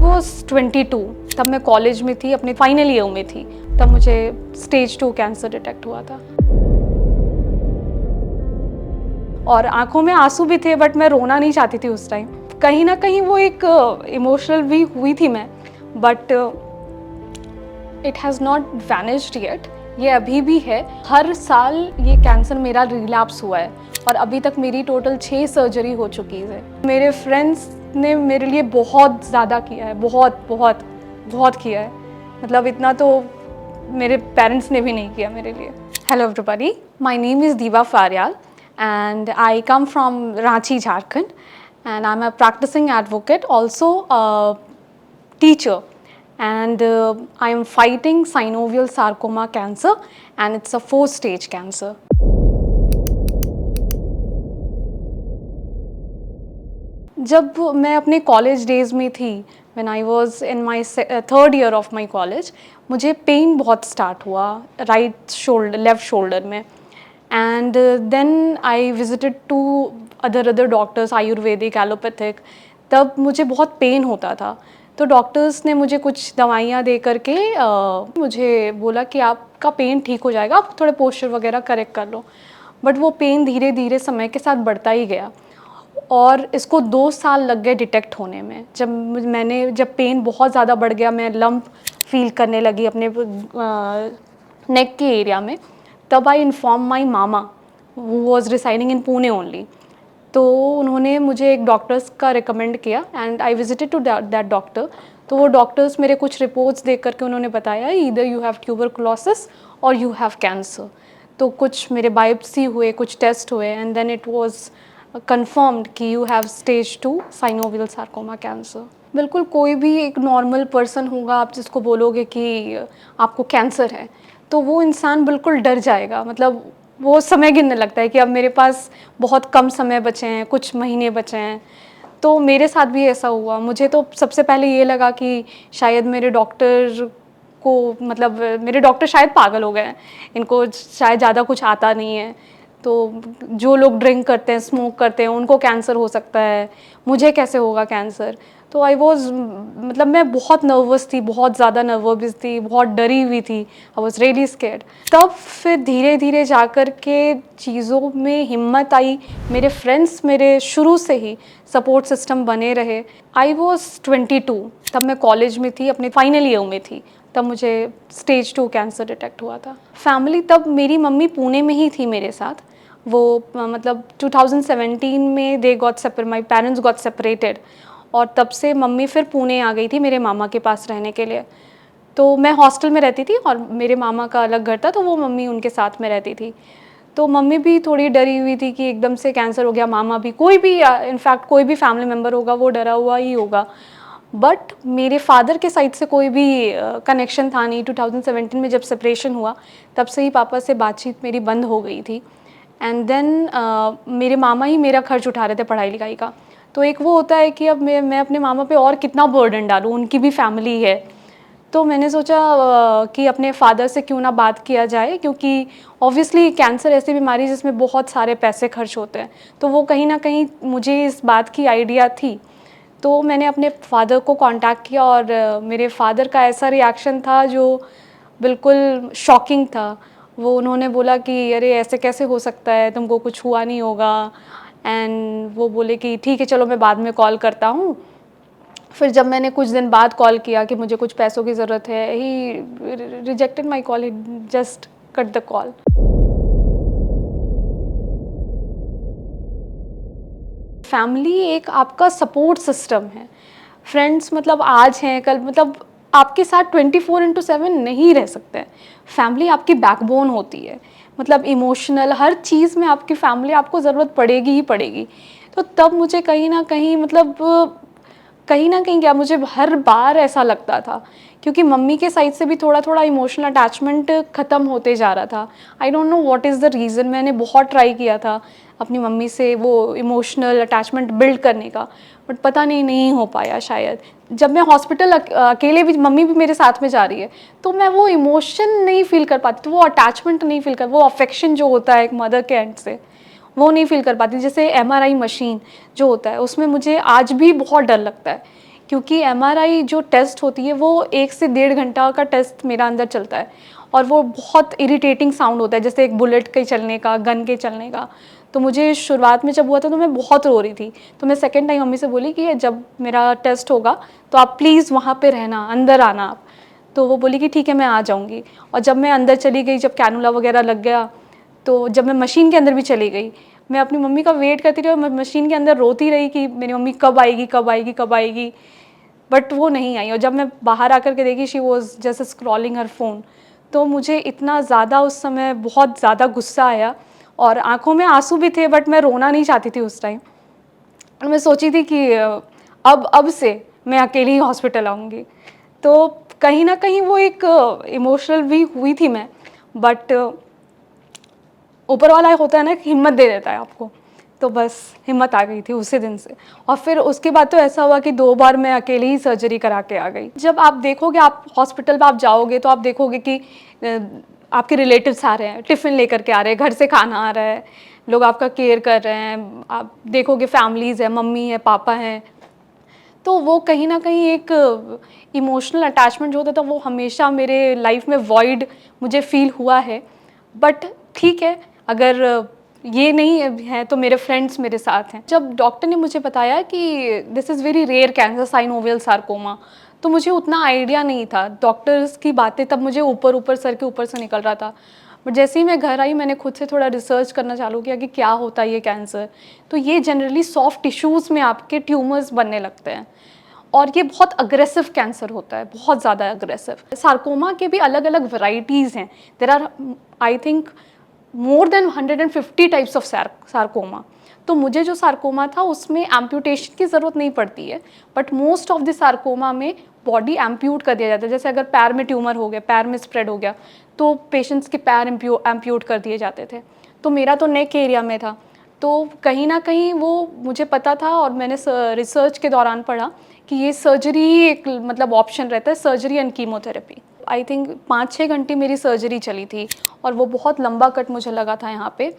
Was 22। तब मैं college में थी, अपने फाइनल ईयर में थी। तब मुझे स्टेज 2 कैंसर डिटेक्ट हुआ था और आंखों में आंसू भी थे, बट मैं रोना नहीं चाहती थी उस टाइम। कहीं ना कहीं वो एक इमोशनल भी हुई थी मैं, but it has not vanished yet. ये अभी भी है। हर साल ये कैंसर मेरा रिलैप्स हुआ है और अभी तक मेरी टोटल 6 सर्जरी हो चुकी है। मेरे फ्रेंड्स ने मेरे लिए बहुत ज़्यादा किया है, बहुत बहुत बहुत किया है। मतलब इतना तो मेरे पेरेंट्स ने भी नहीं किया मेरे लिए। Hello everybody, my name is दीवा फारियाल and I come from Ranchi, Jharkhand, and I'm a practicing advocate, also a teacher, and I am fighting synovial sarcoma cancer, and it's a 4-stage cancer. जब मैं अपने college days में थी, when I was in my third year of my college, मुझे pen बहुत start हुआ right shoulder, left shoulder में। And then I visited to other doctors, Ayurvedic, allopathic. तब मुझे बहुत पेन होता था, तो डॉक्टर्स ने मुझे कुछ दवाइयाँ दे करके मुझे बोला कि आपका पेन ठीक हो जाएगा, आप थोड़े पोस्चर वगैरह करेक्ट कर लो। बट वो पेन धीरे धीरे समय के साथ बढ़ता ही गया और इसको 2 साल लग गए डिटेक्ट होने में। जब पेन बहुत ज़्यादा बढ़ गया, मैं लंप फील करने लगी अपने नेक के एरिया में, तब आई इन्फॉर्म माई मामा who was residing in Pune only. तो उन्होंने मुझे एक डॉक्टर्स का रिकमेंड किया and I visited to that doctor. तो वो डॉक्टर्स मेरे कुछ रिपोर्ट्स देख करके उन्होंने बताया ईदर यू हैव ट्यूबरकुलोसिस और यू हैव कैंसर। तो कुछ मेरे बायोप्सी हुए, कुछ टेस्ट हुए and then it was confirmed कि you have stage 2 synovial sarcoma cancer। बिल्कुल कोई भी एक नॉर्मल पर्सन होगा, आप जिसको बोलोगे कि आपको कैंसर है, तो वो इंसान बिल्कुल डर जाएगा। मतलब वो समय गिनने लगता है कि अब मेरे पास बहुत कम समय बचे हैं, कुछ महीने बचे हैं। तो मेरे साथ भी ऐसा हुआ। मुझे तो सबसे पहले ये लगा कि शायद मेरे डॉक्टर को, मतलब मेरे डॉक्टर शायद पागल हो गए हैं, इनको शायद ज़्यादा कुछ आता नहीं है। तो जो लोग ड्रिंक करते हैं, स्मोक करते हैं, उनको कैंसर हो सकता है, मुझे कैसे होगा कैंसर। तो आई वॉज, मतलब मैं बहुत नर्वस थी, बहुत ज़्यादा नर्वस थी, बहुत डरी हुई थी। I was really scared. तब फिर धीरे धीरे जा कर के चीज़ों में हिम्मत आई। मेरे फ्रेंड्स मेरे शुरू से ही सपोर्ट सिस्टम बने रहे। I was 22। तब मैं कॉलेज में थी, अपने फाइनल ईयर में थी। तब मुझे स्टेज 2 कैंसर डिटेक्ट हुआ था। फैमिली, तब मेरी मम्मी पुणे में ही थी मेरे साथ। वो मतलब 2017 में माई पेरेंट्स गॉट सेपरेटेड और तब से मम्मी फिर पुणे आ गई थी मेरे मामा के पास रहने के लिए। तो मैं हॉस्टल में रहती थी और मेरे मामा का अलग घर था, तो वो मम्मी उनके साथ में रहती थी। तो मम्मी भी थोड़ी डरी हुई थी कि एकदम से कैंसर हो गया। मामा भी, कोई भी इनफैक्ट कोई भी फैमिली मेम्बर होगा वो डरा हुआ ही होगा। बट मेरे फादर के साइड से कोई भी कनेक्शन था नहीं। 2017 में जब सेपरेशन हुआ, तब से ही पापा से बातचीत मेरी बंद हो गई थी। एंड देन मेरे मामा ही मेरा खर्च उठा रहे थे पढ़ाई लिखाई का। तो एक वो होता है कि अब मैं अपने मामा पे और कितना बर्डन डालूँ, उनकी भी फैमिली है। तो मैंने सोचा कि अपने फादर से क्यों ना बात किया जाए, क्योंकि ऑब्वियसली कैंसर ऐसी बीमारी जिसमें बहुत सारे पैसे खर्च होते हैं। तो वो कहीं ना कहीं मुझे इस बात की आइडिया थी। तो मैंने अपने फादर को कांटेक्ट किया और मेरे फादर का ऐसा रिएक्शन था जो बिल्कुल शॉकिंग था। वो उन्होंने बोला कि अरे ऐसे कैसे हो सकता है, तुमको कुछ हुआ नहीं होगा। एंड वो बोले कि ठीक है चलो मैं बाद में कॉल करता हूँ। फिर जब मैंने कुछ दिन बाद कॉल किया कि मुझे कुछ पैसों की ज़रूरत है, ही rejected my call, he just cut the call. Family एक आपका सपोर्ट सिस्टम है। फ्रेंड्स मतलब आज हैं कल, मतलब आपके साथ 24/7 नहीं रह सकते हैं। फैमिली आपकी बैकबोन होती है। मतलब इमोशनल हर चीज़ में आपकी फैमिली आपको ज़रूरत पड़ेगी ही पड़ेगी। तो तब मुझे कहीं ना कहीं, मतलब कहीं ना कहीं क्या, मुझे हर बार ऐसा लगता था, क्योंकि मम्मी के साइड से भी थोड़ा थोड़ा इमोशनल अटैचमेंट ख़त्म होते जा रहा था। I don't know what is the reason. मैंने बहुत ट्राई किया था अपनी मम्मी से वो इमोशनल अटैचमेंट बिल्ड करने का, बट पता नहीं हो पाया शायद। जब मैं हॉस्पिटल अकेले भी, मम्मी भी मेरे साथ में जा रही है, तो मैं वो इमोशन नहीं फील कर पाती, तो वो अटैचमेंट नहीं फील कर, वो अफेक्शन जो होता है एक मदर के एंड से, वो नहीं फील कर पाती। जैसे MRI मशीन जो होता है, उसमें मुझे आज भी बहुत डर लगता है, क्योंकि एमआरआई जो टेस्ट होती है वो 1 से 1.5 घंटा का टेस्ट मेरा अंदर चलता है, और वो बहुत इरिटेटिंग साउंड होता है, जैसे एक बुलेट के चलने का, गन के चलने का। तो मुझे शुरुआत में जब हुआ था तो मैं बहुत रो रही थी। तो मैं सेकंड टाइम मम्मी से बोली कि जब मेरा टेस्ट होगा तो आप प्लीज़ वहाँ पे रहना, अंदर आना आप। तो वो बोली कि ठीक है मैं आ जाऊँगी। और जब मैं अंदर चली गई, जब कैनुला वगैरह लग गया, तो जब मैं मशीन के अंदर भी चली गई, मैं अपनी मम्मी का वेट करती रही और मैं मशीन के अंदर रोती रही कि मेरी मम्मी कब आएगी, कब आएगी, कब आएगी। बट वो नहीं आई, और जब मैं बाहर आकर के देखी, she was just scrolling her phone. तो मुझे इतना ज़्यादा उस समय बहुत ज़्यादा गुस्सा आया, और आंखों में आंसू भी थे, बट मैं रोना नहीं चाहती थी उस टाइम। और मैं सोची थी कि अब से मैं अकेली ही हॉस्पिटल आऊँगी। तो कहीं ना कहीं वो एक इमोशनल भी हुई थी मैं, बट ऊपर वाला होता है ना कि हिम्मत दे देता है आपको। तो बस हिम्मत आ गई थी उसी दिन से। और फिर उसके बाद तो ऐसा हुआ कि 2 बार मैं अकेले ही सर्जरी करा के आ गई। जब आप देखोगे, आप हॉस्पिटल में आप जाओगे तो आप देखोगे कि आपके रिलेटिव्स आ रहे हैं, टिफ़िन लेकर के आ रहे हैं, घर से खाना आ रहा है, लोग आपका केयर कर रहे हैं। आप देखोगे फैमिलीज़ है, मम्मी है, पापा हैं। तो वो कहीं न कहीं एक इमोशनल अटैचमेंट जो होता था वो हमेशा मेरे लाइफ में वॉइड मुझे फ़ील हुआ है। बट ठीक है, अगर ये नहीं है तो मेरे फ्रेंड्स मेरे साथ हैं। जब डॉक्टर ने मुझे बताया कि this is very rare cancer, synovial sarcoma, तो मुझे उतना आइडिया नहीं था। डॉक्टर्स की बातें तब मुझे ऊपर-ऊपर, सर के ऊपर से निकल रहा था। बट जैसे ही मैं घर आई, मैंने खुद से थोड़ा रिसर्च करना चालू किया कि क्या होता है ये कैंसर। तो ये जनरली सॉफ्ट टिश्यूज़ में आपके ट्यूमर्स बनने लगते हैं, और ये बहुत अग्रेसिव कैंसर होता है, बहुत ज़्यादा अग्रेसिव। सार्कोमा के भी अलग-अलग वैराइटीज़ हैं। There are I think more than 150 types of sarcoma. तो मुझे जो सार्कोमा था उसमें एम्प्यूटेशन की ज़रूरत नहीं पड़ती है, but most of the sarcoma में बॉडी एम्प्यूट कर दिया जाता है। जैसे अगर पैर में ट्यूमर हो गया, पैर में स्प्रेड हो गया, तो पेशेंट्स के पैर एम्प्यूट कर दिए जाते थे। तो मेरा तो नेक एरिया में था, तो कहीं ना कहीं वो मुझे पता था, और मैंने रिसर्च के दौरान पढ़ा कि ये सर्जरी ही एक मतलब ऑप्शन रहता है, surgery and chemotherapy. I think 5-6 घंटे मेरी सर्जरी चली थी, और वो बहुत लंबा कट मुझे लगा था यहाँ पे।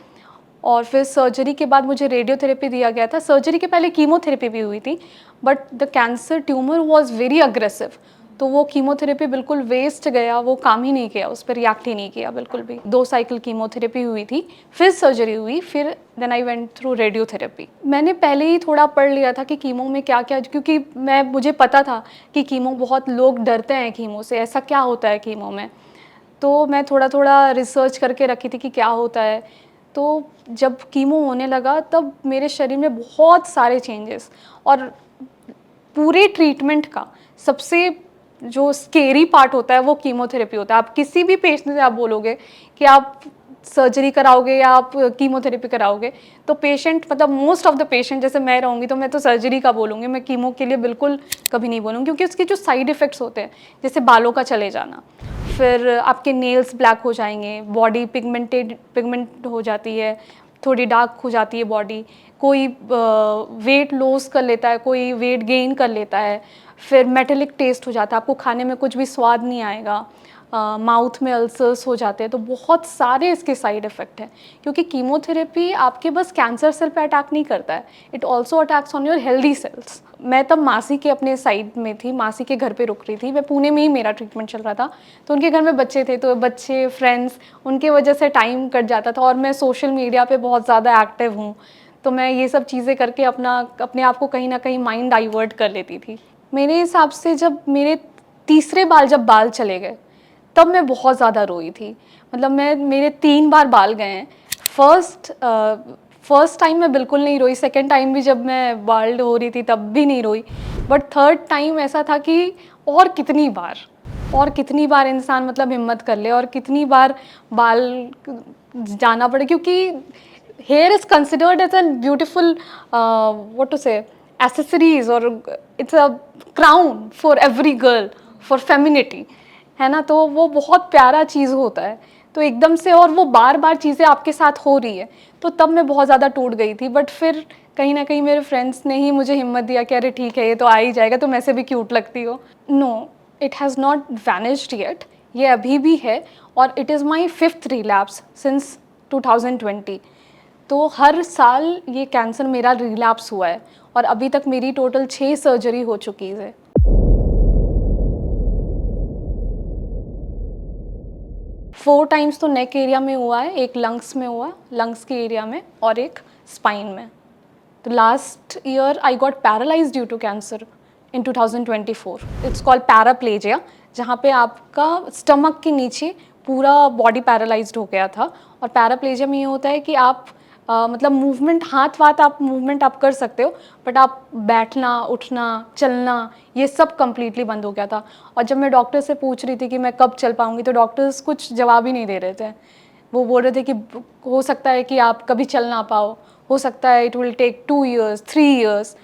और फिर सर्जरी के बाद मुझे रेडियोथेरेपी दिया गया था। सर्जरी के पहले कीमोथेरेपी भी हुई थी, but the cancer tumour was very aggressive. तो वो कीमोथेरेपी बिल्कुल वेस्ट गया, वो काम ही नहीं किया, उस पर रिएक्ट ही नहीं किया बिल्कुल भी। 2 साइकिल कीमोथेरेपी हुई थी, फिर सर्जरी हुई, फिर then I went through radiotherapy. मैंने पहले ही थोड़ा पढ़ लिया था कि कीमो में क्या-क्या, क्योंकि मुझे पता था कि कीमो, बहुत लोग डरते हैं कीमो से, ऐसा क्या होता है कीमो में। तो मैं थोड़ा-थोड़ा रिसर्च करके रखी थी कि क्या होता है। तो जब कीमो होने लगा तब मेरे शरीर में बहुत सारे चेंजेस, और पूरे ट्रीटमेंट का सबसे जो स्केरी पार्ट होता है वो कीमोथेरेपी होता है। आप किसी भी पेशेंट से आप बोलोगे कि आप सर्जरी कराओगे या आप कीमोथेरेपी कराओगे, तो पेशेंट मतलब मोस्ट ऑफ द पेशेंट, जैसे मैं रहूँगी तो मैं तो सर्जरी का बोलूँगी, मैं कीमो के लिए बिल्कुल कभी नहीं बोलूँगी, क्योंकि उसके जो साइड इफ़ेक्ट्स होते हैं, जैसे बालों का चले जाना, फिर आपके नेल्स ब्लैक हो जाएंगे, बॉडी पिगमेंट हो जाती है, थोड़ी डार्क हो जाती है बॉडी, कोई वेट लॉस कर लेता है, कोई वेट गेन कर लेता है, फिर मेटेलिक टेस्ट हो जाता है, आपको खाने में कुछ भी स्वाद नहीं आएगा, माउथ में अल्सर्स हो जाते हैं। तो बहुत सारे इसके साइड इफ़ेक्ट हैं, क्योंकि कीमोथेरेपी आपके बस कैंसर सेल पे अटैक नहीं करता है, it also attacks on your healthy cells. मैं तब मासी के अपने साइड में थी, मासी के घर पे रुक रही थी, मैं पुणे में ही मेरा ट्रीटमेंट चल रहा था। तो उनके घर में बच्चे थे, तो बच्चे फ्रेंड्स, उनके वजह से टाइम कट जाता था, और मैं सोशल मीडिया पे बहुत ज़्यादा एक्टिव हूँ, तो मैं ये सब चीज़ें करके अपने आप को कहीं ना कहीं माइंड डाइवर्ट कर लेती थी। मेरे हिसाब से जब मेरे तीसरे बार जब बाल चले गए, तब मैं बहुत ज़्यादा रोई थी। मतलब मेरे 3 बार बाल गए हैं। फर्स्ट टाइम मैं बिल्कुल नहीं रोई, सेकंड टाइम भी जब मैं बाल्ड हो रही थी तब भी नहीं रोई, बट थर्ड टाइम ऐसा था कि और कितनी बार इंसान मतलब हिम्मत कर ले, और कितनी बार बाल जाना पड़े, क्योंकि hair is considered as an beautiful what to say accessories, और it's a crown for every girl, for femininity, है ना। तो वो बहुत प्यारा चीज़ होता है। तो एकदम से, और वो बार बार चीज़ें आपके साथ हो रही है, तो तब मैं बहुत ज़्यादा टूट गई थी। बट फिर कहीं ना कहीं मेरे फ्रेंड्स ने ही मुझे हिम्मत दिया कि अरे ठीक है, ये तो आ ही जाएगा, तुम ऐसे भी क्यूट लगती हो। No, it has not vanished yet, ये अभी भी है, और it is my 5th relapse since 2020। तो हर साल ये कैंसर मेरा रिलैप्स हुआ है, और अभी तक मेरी टोटल 6 सर्जरी हो चुकी है। 4 टाइम्स तो नेक एरिया में हुआ है, एक लंग्स में हुआ, लंग्स के एरिया में, और एक स्पाइन में। तो last year I got paralyse due to cancer in 2024। It's called paraplegia, जहाँ पे आपका स्टमक के नीचे पूरा बॉडी पैरालाइज्ड हो गया था। और पैराप्लेजिया में ये होता है कि आप मतलब मूवमेंट, हाथ वाथ आप मूवमेंट आप कर सकते हो, बट आप बैठना, उठना, चलना, ये सब कम्प्लीटली बंद हो गया था। और जब मैं डॉक्टर से पूछ रही थी कि मैं कब चल पाऊँगी, तो डॉक्टर्स कुछ जवाब ही नहीं दे रहे थे। वो बोल रहे थे कि हो सकता है कि आप कभी चल ना पाओ, हो सकता है it will take 2 years, 3 years.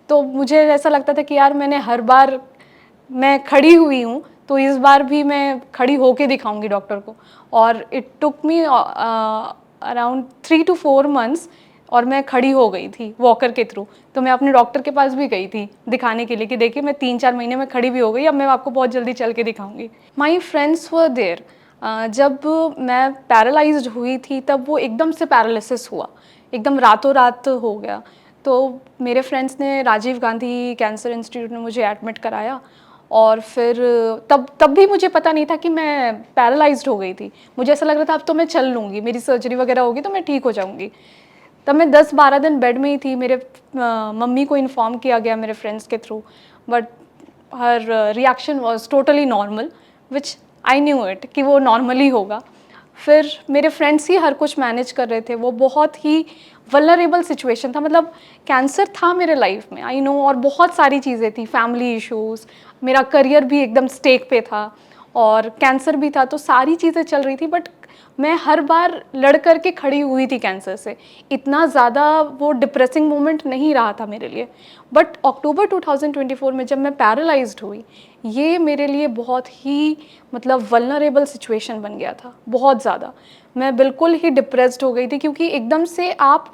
तो मुझे ऐसा लगता था कि यार मैंने हर बार मैं खड़ी हुई हूँ, तो इस बार भी मैं खड़ी होके दिखाऊंगी डॉक्टर को। और it took me around 3 to 4 months, और मैं खड़ी हो गई थी वॉकर के थ्रू। तो मैं अपने डॉक्टर के पास भी गई थी दिखाने के लिए कि देखिए मैं 3-4 महीने में खड़ी भी हो गई, अब मैं आपको बहुत जल्दी चल के दिखाऊंगी। My friends were there. जब मैं पैरालाइज्ड हुई थी तब वो एकदम से पैरालिसिस हुआ, एकदम रातों रात हो गया। तो मेरे फ्रेंड्स ने राजीव गांधी कैंसर इंस्टीट्यूट में मुझे एडमिट कराया, और फिर तब भी मुझे पता नहीं था कि मैं पैरालाइज्ड हो गई थी। मुझे ऐसा लग रहा था अब तो मैं चल लूँगी, मेरी सर्जरी वगैरह होगी तो मैं ठीक हो जाऊँगी। तब मैं 10-12 दिन बेड में ही थी। मेरे मम्मी को इन्फॉर्म किया गया मेरे फ्रेंड्स के through, but her reaction was totally normal, which I knew it कि वो नॉर्मली होगा। फिर मेरे फ्रेंड्स ही हर कुछ मैनेज कर रहे थे। वो बहुत ही वल्नरेबल सिचुएशन था, मतलब कैंसर था मेरे लाइफ में, आई नो, और बहुत सारी चीज़ें थी, फैमिली इश्यूज़, मेरा करियर भी एकदम स्टेक पे था, और कैंसर भी था, तो सारी चीज़ें चल रही थी। बट मैं हर बार लड़ कर के खड़ी हुई थी कैंसर से। इतना ज़्यादा वो डिप्रेसिंग मोमेंट नहीं रहा था मेरे लिए। बट अक्टूबर 2024 में जब मैं पैरालाइज्ड हुई, ये मेरे लिए बहुत ही मतलब वल्नरेबल सिचुएशन बन गया था, बहुत ज़्यादा। मैं बिल्कुल ही डिप्रेस्ड हो गई थी, क्योंकि एकदम से आप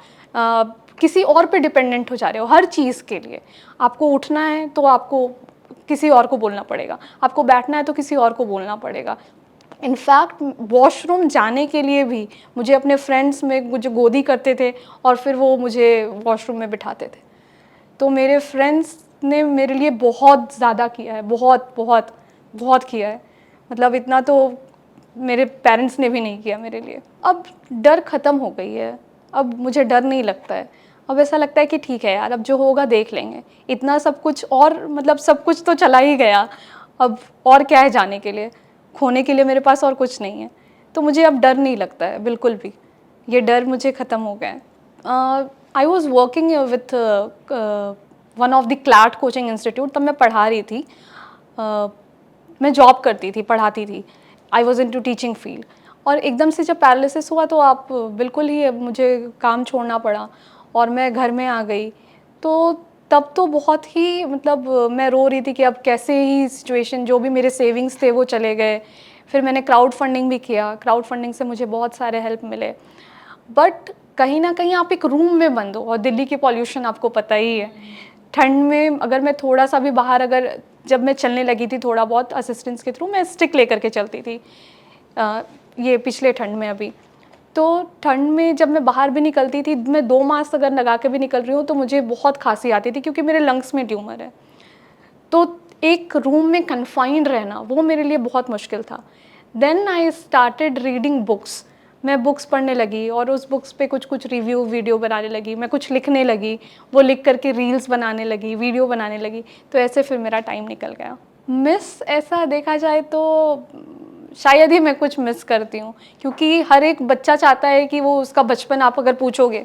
किसी और पे डिपेंडेंट हो जा रहे हो हर चीज़ के लिए। आपको उठना है तो आपको किसी और को बोलना पड़ेगा, आपको बैठना है तो किसी और को बोलना पड़ेगा। इनफैक्ट वॉशरूम जाने के लिए भी मुझे अपने फ्रेंड्स में मुझे गोदी करते थे, और फिर वो मुझे वॉशरूम में बिठाते थे। तो मेरे फ्रेंड्स ने मेरे लिए बहुत ज़्यादा किया है, बहुत बहुत बहुत किया है। मतलब इतना तो मेरे पेरेंट्स ने भी नहीं किया मेरे लिए। अब डर ख़त्म हो गई है, अब मुझे डर नहीं लगता है। अब ऐसा लगता है कि ठीक है यार, अब जो होगा देख लेंगे। इतना सब कुछ, और मतलब सब कुछ तो चला ही गया, अब और क्या है जाने के लिए, खोने के लिए मेरे पास और कुछ नहीं है। तो मुझे अब डर नहीं लगता है बिल्कुल भी, ये डर मुझे ख़त्म हो गया है। I was working with one of the CLAT coaching institute. तब मैं पढ़ा रही थी, मैं जॉब करती थी, पढ़ाती थी। I was in to teaching field. और एकदम से जब पैरालिसिस हुआ तो आप बिल्कुल ही मुझे काम छोड़ना पड़ा, और मैं घर में आ गई। तो तब तो बहुत ही मतलब मैं रो रही थी कि अब कैसे ही सिचुएशन, जो भी मेरे सेविंग्स थे वो चले गए। फिर मैंने क्राउड फंडिंग भी किया, क्राउड फंडिंग से मुझे बहुत सारे हेल्प मिले। बट कहीं ना कहीं आप एक रूम में बंद हो, और दिल्ली की पॉल्यूशन आपको पता ही है। ठंड में अगर मैं थोड़ा सा भी बाहर, अगर जब मैं चलने लगी थी थोड़ा बहुत असिस्टेंस के थ्रू, मैं स्टिक लेकर के चलती थी। ये पिछले ठंड में अभी, तो ठंड में जब मैं बाहर भी निकलती थी, मैं 2 मास्क अगर लगा के भी निकल रही हूँ तो मुझे बहुत खांसी आती थी, क्योंकि मेरे लंग्स में ट्यूमर है। तो एक रूम में कन्फाइंड रहना वो मेरे लिए बहुत मुश्किल था। Then I started reading books. मैं बुक्स पढ़ने लगी, और उस बुक्स पे कुछ कुछ रिव्यू वीडियो बनाने लगी, मैं कुछ लिखने लगी, वो लिख करके रील्स बनाने लगी, वीडियो बनाने लगी। तो ऐसे फिर मेरा टाइम निकल गया। मिस ऐसा देखा जाए तो शायद ही मैं कुछ मिस करती हूँ, क्योंकि हर एक बच्चा चाहता है कि वो उसका बचपन, आप अगर पूछोगे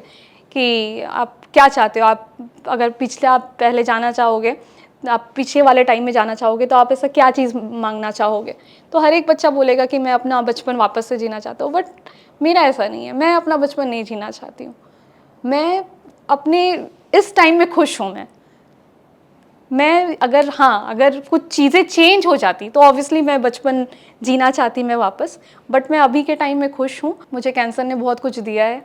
कि आप क्या चाहते हो, आप अगर पिछले आप पहले जाना चाहोगे, आप पीछे वाले टाइम में जाना चाहोगे, तो आप ऐसा क्या चीज़ मांगना चाहोगे? तो हर एक बच्चा बोलेगा कि मैं अपना बचपन वापस से जीना चाहता हूँ। बट मेरा ऐसा नहीं है, मैं अपना बचपन नहीं जीना चाहती हूँ। मैं अपने इस टाइम में खुश हूँ। मैं अगर, हाँ, अगर कुछ चीज़ें चेंज हो जाती तो ऑब्वियसली मैं बचपन जीना चाहती मैं वापस। बट मैं अभी के टाइम में खुश हूँ। मुझे कैंसर ने बहुत कुछ दिया है,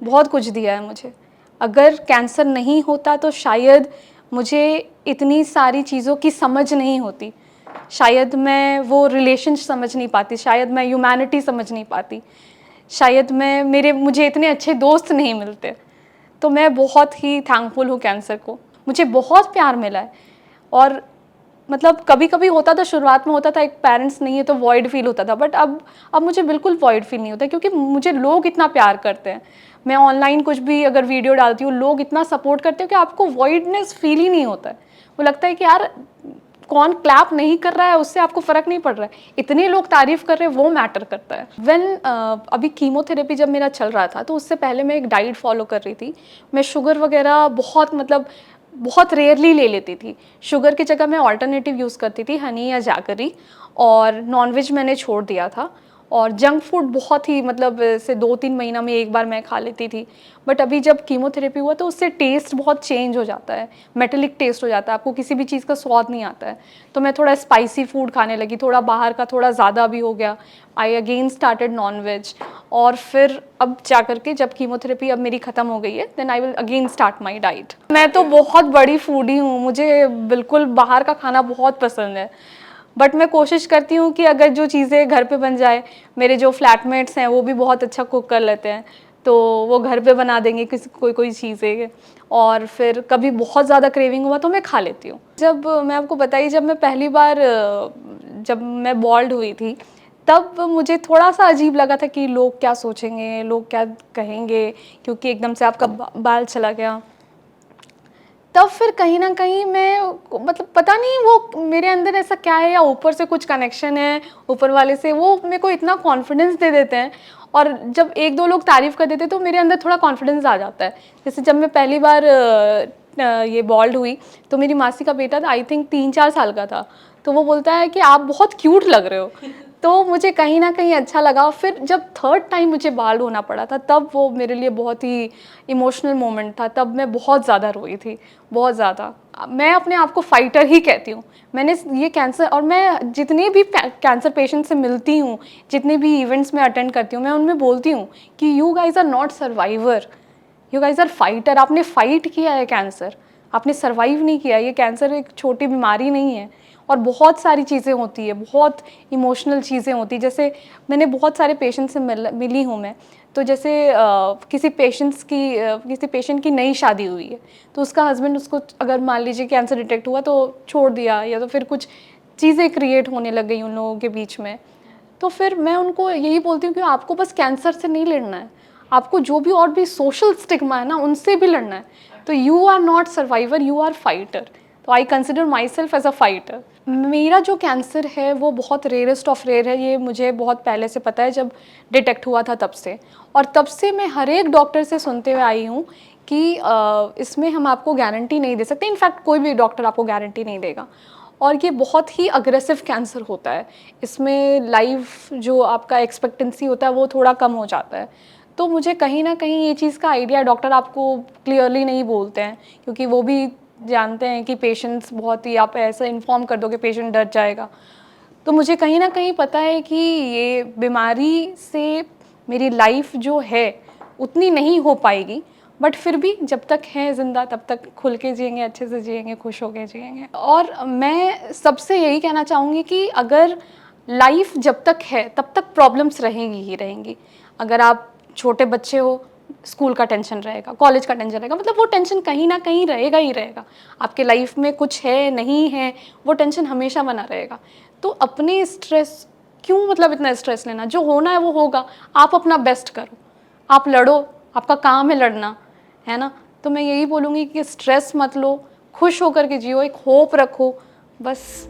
बहुत कुछ दिया है मुझे। अगर कैंसर नहीं होता तो शायद मुझे इतनी सारी चीज़ों की समझ नहीं होती, शायद मैं वो रिलेशन समझ नहीं पाती, शायद मैं ह्यूमैनिटी समझ नहीं पाती, शायद मुझे इतने अच्छे दोस्त नहीं मिलते। तो मैं बहुत ही थैंकफुल हूँ कैंसर को। मुझे बहुत प्यार मिला है, और मतलब कभी कभी होता था, शुरुआत में होता था, एक पेरेंट्स नहीं है तो वॉइड फील होता था, बट अब मुझे बिल्कुल वॉइड फील नहीं होता, क्योंकि मुझे लोग इतना प्यार करते हैं। मैं ऑनलाइन कुछ भी अगर वीडियो डालती हूँ, लोग इतना सपोर्ट करते हैं कि आपको वॉइडनेस फील ही नहीं होता है। वो लगता है कि यार कौन क्लैप नहीं कर रहा है उससे आपको फ़र्क नहीं पड़ रहा है, इतने लोग तारीफ़ कर रहे हैं वो मैटर करता है। अभी कीमोथेरेपी जब मेरा चल रहा था तो उससे पहले मैं एक डाइट फॉलो कर रही थी। मैं शुगर वगैरह बहुत रेयरली ले लेती थी। शुगर की जगह मैं ऑल्टरनेटिव यूज़ करती थी, हनी या जैगरी, और नॉनवेज मैंने छोड़ दिया था, और जंक फूड बहुत ही से 2-3 महीना में एक बार मैं खा लेती थी। बट अभी जब कीमोथेरेपी हुआ तो उससे टेस्ट बहुत चेंज हो जाता है, मेटेलिक टेस्ट हो जाता है, आपको किसी भी चीज़ का स्वाद नहीं आता है। तो मैं थोड़ा स्पाइसी फूड खाने लगी, थोड़ा बाहर का थोड़ा ज़्यादा भी हो गया। I again started non veg, और फिर अब जा कर के जब कीमोथेरेपी अब मेरी ख़त्म हो गई है, then I will again start my diet. मैं तो बहुत बड़ी फूडी हूँ, मुझे बिल्कुल बाहर का खाना बहुत पसंद है, बट मैं कोशिश करती हूँ कि अगर जो चीज़ें घर पे बन जाए, मेरे जो फ्लैटमेट्स हैं वो भी बहुत अच्छा कुक कर लेते हैं, तो वो घर पे बना देंगे कोई चीज़ें, और फिर कभी बहुत ज़्यादा क्रेविंग हुआ तो मैं खा लेती हूँ। जब मैं आपको बताई, जब मैं पहली बार जब मैं बॉल्ड हुई थी, तब मुझे थोड़ा-सा अजीब लगा था कि लोग क्या सोचेंगे, लोग क्या कहेंगे, क्योंकि एकदम से आपका बाल चला गया। तब फिर कहीं न कहीं मैं पता नहीं वो मेरे अंदर ऐसा क्या है, या ऊपर से कुछ कनेक्शन है ऊपर वाले से, वो मेरे को इतना कॉन्फिडेंस दे देते हैं, और जब 1-2 लोग तारीफ़ कर देते हैं तो मेरे अंदर थोड़ा कॉन्फिडेंस आ जाता है। जैसे जब मैं पहली बार ये बॉल्ड हुई, तो मेरी मासी का बेटा था, आई थिंक 3-4 साल का था, तो वो बोलता है कि आप बहुत क्यूट लग रहे हो। तो मुझे कहीं न कहीं अच्छा लगा। फिर जब थर्ड टाइम मुझे बाल होना पड़ा था, तब वो मेरे लिए बहुत ही इमोशनल मोमेंट था, तब मैं बहुत ज़्यादा रोई थी, बहुत ज़्यादा। मैं अपने आप को फाइटर ही कहती हूँ। मैंने ये कैंसर, और मैं जितने भी कैंसर पेशेंट से मिलती हूँ, जितने भी इवेंट्स में अटेंड करती हूँ, मैं उनमें बोलती हूँ कि you guys are not survivor, you guys are fighter. आपने फाइट किया है कैंसर, आपने सर्वाइव नहीं किया। ये कैंसर एक छोटी बीमारी नहीं है, और बहुत सारी चीज़ें होती है, बहुत इमोशनल चीज़ें होती है। जैसे मैंने बहुत सारे पेशेंट से मिली हूँ मैं, तो जैसे किसी पेशेंट की नई शादी हुई है, तो उसका हस्बैंड उसको अगर मान लीजिए कैंसर डिटेक्ट हुआ तो छोड़ दिया, या तो फिर कुछ चीज़ें क्रिएट होने लग गई उन लोगों के बीच में। तो फिर मैं उनको यही बोलती हूँ कि आपको बस कैंसर से नहीं लड़ना है, आपको जो भी और भी सोशल स्टिग्मा है ना, उनसे भी लड़ना है। तो you are not survivor, you are fighter. तो I consider myself as a fighter. मेरा जो कैंसर है वो बहुत रेयरेस्ट ऑफ रेयर है, ये मुझे बहुत पहले से पता है, जब डिटेक्ट हुआ था तब से। और तब से मैं हर एक डॉक्टर से सुनते हुए आई हूँ कि इसमें हम आपको गारंटी नहीं दे सकते, इनफैक्ट कोई भी डॉक्टर आपको गारंटी नहीं देगा। और ये बहुत ही अग्रेसिव कैंसर होता है, इसमें लाइफ जो आपका एक्सपेक्टेंसी होता है वो थोड़ा कम हो जाता है। तो मुझे कहीं ना कहीं ये चीज़ का आइडिया, डॉक्टर आपको क्लियरली नहीं बोलते हैं, क्योंकि वो भी जानते हैं कि पेशेंट्स बहुत ही, आप ऐसा इन्फॉर्म कर दो कि पेशेंट डर जाएगा। तो मुझे कहीं ना कहीं पता है कि ये बीमारी से मेरी लाइफ जो है उतनी नहीं हो पाएगी, बट फिर भी जब तक हैं ज़िंदा तब तक खुल के जिएंगे, अच्छे से जिएंगे, खुश होके जिएंगे। और मैं सबसे यही कहना चाहूँगी कि अगर लाइफ जब तक है तब तक प्रॉब्लम्स रहेंगी ही रहेंगी। अगर आप छोटे बच्चे हो, स्कूल का टेंशन रहेगा, कॉलेज का टेंशन रहेगा, वो टेंशन कहीं ना कहीं रहेगा ही रहेगा। आपके लाइफ में कुछ है नहीं है, वो टेंशन हमेशा बना रहेगा। तो अपने स्ट्रेस क्यों इतना स्ट्रेस लेना, जो होना है वो होगा। आप अपना बेस्ट करो, आप लड़ो, आपका काम है लड़ना, है ना। तो मैं यही बोलूँगी कि स्ट्रेस मत लो, खुश होकर के जियो, एक होप रखो, बस